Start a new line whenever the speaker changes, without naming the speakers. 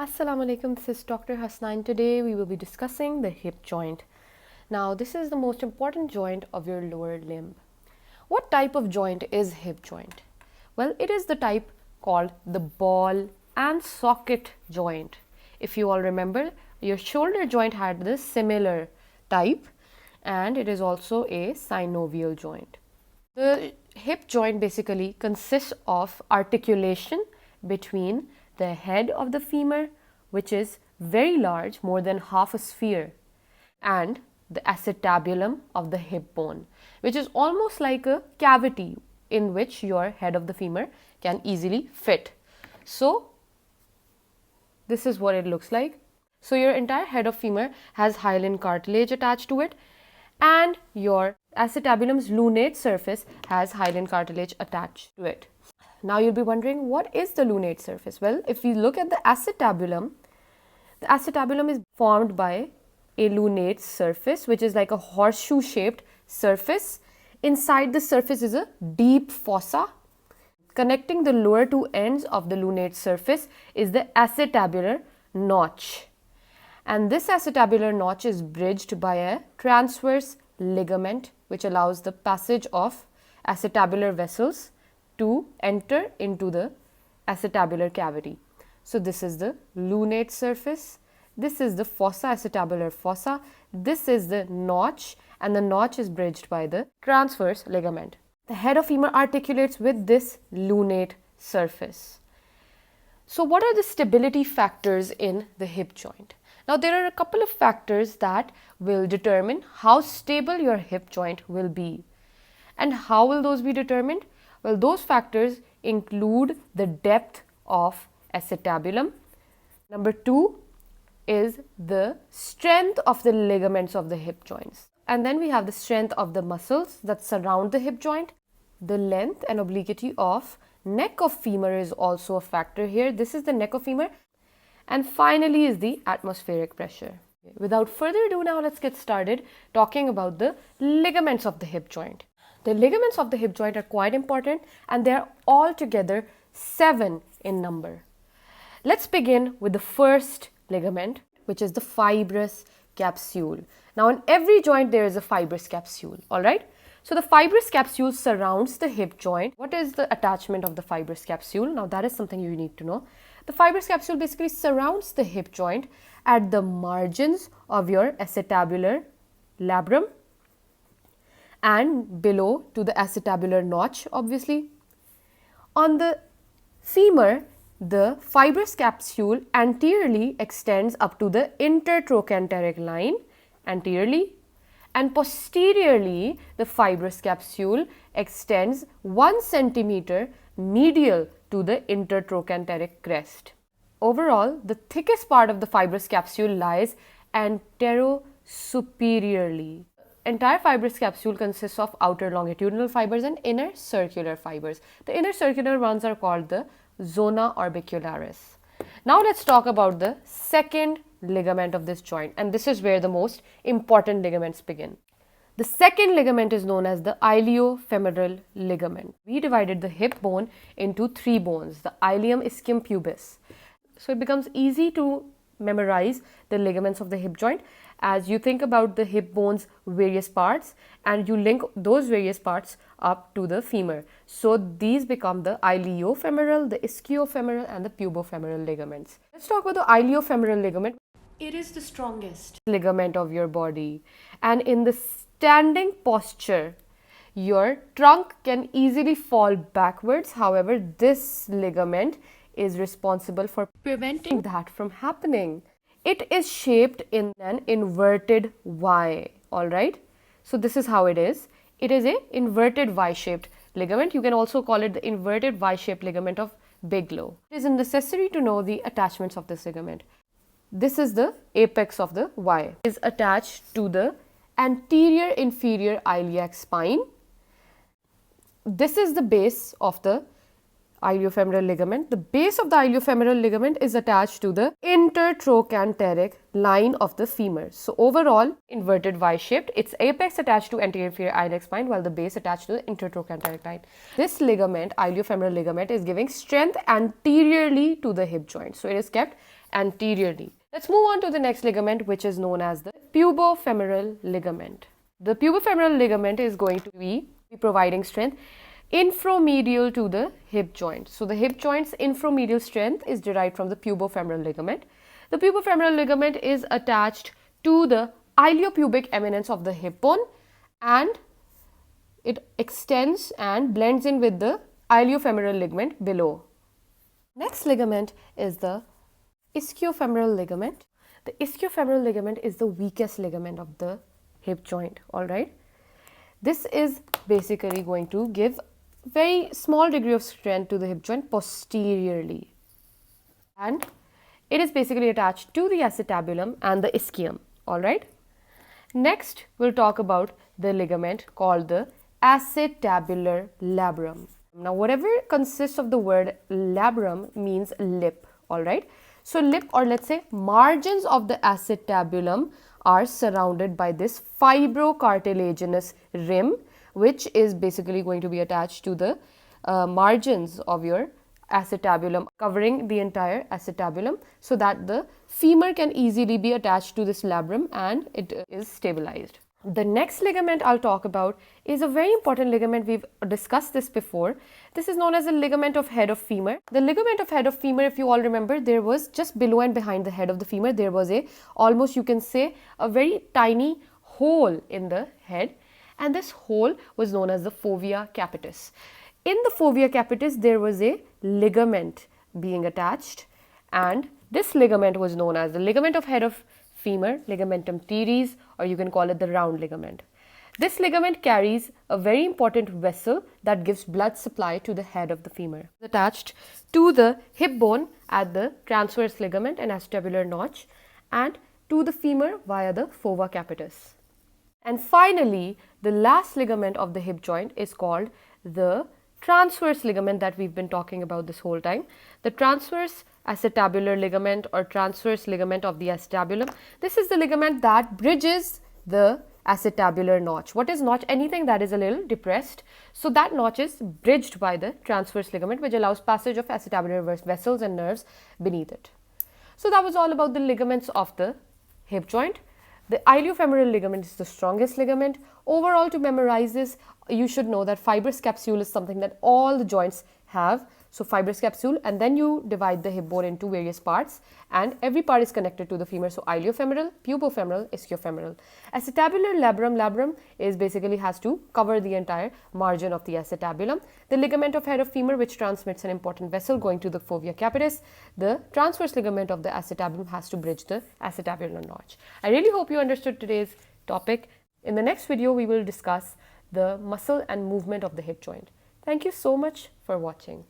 Assalamu alaikum, this is Dr. Hasnain. Today we will be discussing the hip joint. Now this is the most important joint of your lower limb. What type of joint is hip joint? Well, it is the type called the ball and socket joint. If you all remember, your shoulder joint had this similar type and it is also a synovial joint. The hip joint basically consists of articulation between the head of the femur, which is very large, more than half a sphere, and the acetabulum of the hip bone, which is almost like a cavity in which your head of the femur can easily fit. So this is what it looks like. So your entire head of femur has hyaline cartilage attached to it, and your acetabulum's lunate surface has hyaline cartilage attached to it. Now you'll be wondering, what is the lunate surface? Well, if we look at the acetabulum is formed by a lunate surface, which is like a horseshoe shaped surface. Inside the surface is a deep fossa. Connecting the lower two ends of the lunate surface is the acetabular notch. And this acetabular notch is bridged by a transverse ligament, which allows the passage of acetabular vessels to enter into the acetabular cavity. So this is the lunate surface, this is the fossa, acetabular fossa, this is the notch, and the notch is bridged by the transverse ligament. The head of femur articulates with this lunate surface. So what are the stability factors in the hip joint? Now there are a couple of factors that will determine how stable your hip joint will be. And how will those be determined? Well, those factors include the depth of acetabulum. Number 2 is the strength of the ligaments of the hip joints. And then we have the strength of the muscles that surround the hip joint. The length and obliquity of neck of femur is also a factor here. This is the neck of femur. And finally is the atmospheric pressure. Without further ado, now let's get started talking about the ligaments of the hip joint. The ligaments of the hip joint are quite important, and they are altogether 7 in number. Let's begin with the first ligament, which is the fibrous capsule. Now in every joint there is a fibrous capsule, alright? So the fibrous capsule surrounds the hip joint. What is the attachment of the fibrous capsule? Now that is something you need to know. The fibrous capsule basically surrounds the hip joint at the margins of your acetabular labrum and below to the acetabular notch, obviously. On the femur, the fibrous capsule anteriorly extends up to the intertrochanteric line anteriorly, and posteriorly the fibrous capsule extends 1 centimeter medial to the intertrochanteric crest. Overall, the thickest part of the fibrous capsule lies anterosuperiorly. Entire fibrous capsule consists of outer longitudinal fibers and inner circular fibers. The inner circular ones are called the zona orbicularis. Now let's talk about the second ligament of this joint, and this is where the most important ligaments begin. The second ligament is known as the Ileo-femoral ligament. We divided the hip bone into 3 bones, the ilium, ischium, pubis. So it becomes easy to memorize the ligaments of the hip joint as you think about the hip bone's various parts and you link those various parts up to the femur. So these become the iliofemoral, the ischiofemoral, and the pubofemoral ligaments. Let's talk about the iliofemoral ligament. It is the strongest ligament of your body, and in the standing posture, your trunk can easily fall backwards. However, this ligament is responsible for preventing that from happening. It is shaped in an inverted Y, alright? So this is how it is. It is a inverted Y-shaped ligament. You can also call it the inverted Y-shaped ligament of Bigelow. It is necessary to know the attachments of this ligament. This is the apex of the Y. It is attached to the anterior inferior iliac spine. This is the base of the Iliofemoral ligament. The base of the iliofemoral ligament is attached to the intertrochanteric line of the femur. So overall, inverted Y-shaped, its apex attached to anterior inferior iliac spine while the base attached to the intertrochanteric line. This ligament, iliofemoral ligament, is giving strength anteriorly to the hip joint. So it is kept anteriorly. Let's move on to the next ligament, which is known as the pubofemoral ligament. The pubofemoral ligament is going to be providing strength inframedial to the hip joint. So the hip joint's inframedial strength is derived from the pubofemoral ligament. The pubofemoral ligament is attached to the iliopubic eminence of the hip bone and it extends and blends in with the iliofemoral ligament below. Next ligament is the ischiofemoral ligament. The ischiofemoral ligament is the weakest ligament of the hip joint, alright. This is basically going to give very small degree of strength to the hip joint posteriorly, and it is basically attached to the acetabulum and the ischium, alright. Next, we'll talk about the ligament called the acetabular labrum. Now, whatever consists of the word labrum means lip, alright. So, lip, or let's say margins of the acetabulum, are surrounded by this fibrocartilaginous rim, which is basically going to be attached to the margins of your acetabulum, covering the entire acetabulum so that the femur can easily be attached to this labrum and it is stabilized. The next ligament I'll talk about is a very important ligament. We've discussed this before. This is known as the ligament of head of femur. The ligament of head of femur, if you all remember, there was just below and behind the head of the femur, there was a almost, you can say, a very tiny hole in the head, and this hole was known as the fovea capitis. In the fovea capitis, there was a ligament being attached, and this ligament was known as the ligament of head of femur, ligamentum teres, or you can call it the round ligament. This ligament carries a very important vessel that gives blood supply to the head of the femur. Attached to the hip bone at the transverse ligament and acetabular notch, and to the femur via the fova capitis. And finally, the last ligament of the hip joint is called the transverse ligament that we've been talking about this whole time. The transverse acetabular ligament or transverse ligament of the acetabulum. This is the ligament that bridges the acetabular notch. What is notch? Anything that is a little depressed. So that notch is bridged by the transverse ligament, which allows passage of acetabular vessels and nerves beneath it. So that was all about the ligaments of the hip joint. The iliofemoral ligament is the strongest ligament. Overall, to memorize this, you should know that fibrous capsule is something that all the joints have. So fibrous capsule, and then you divide the hip bone into various parts, and every part is connected to the femur. So iliofemoral, pubofemoral, ischiofemoral. Acetabular labrum is basically has to cover the entire margin of the acetabulum. The ligament of head of femur, which transmits an important vessel going to the fovea capitis. The transverse ligament of the acetabulum has to bridge the acetabular notch. I really hope you understood today's topic. In the next video, we will discuss the muscle and movement of the hip joint. Thank you so much for watching.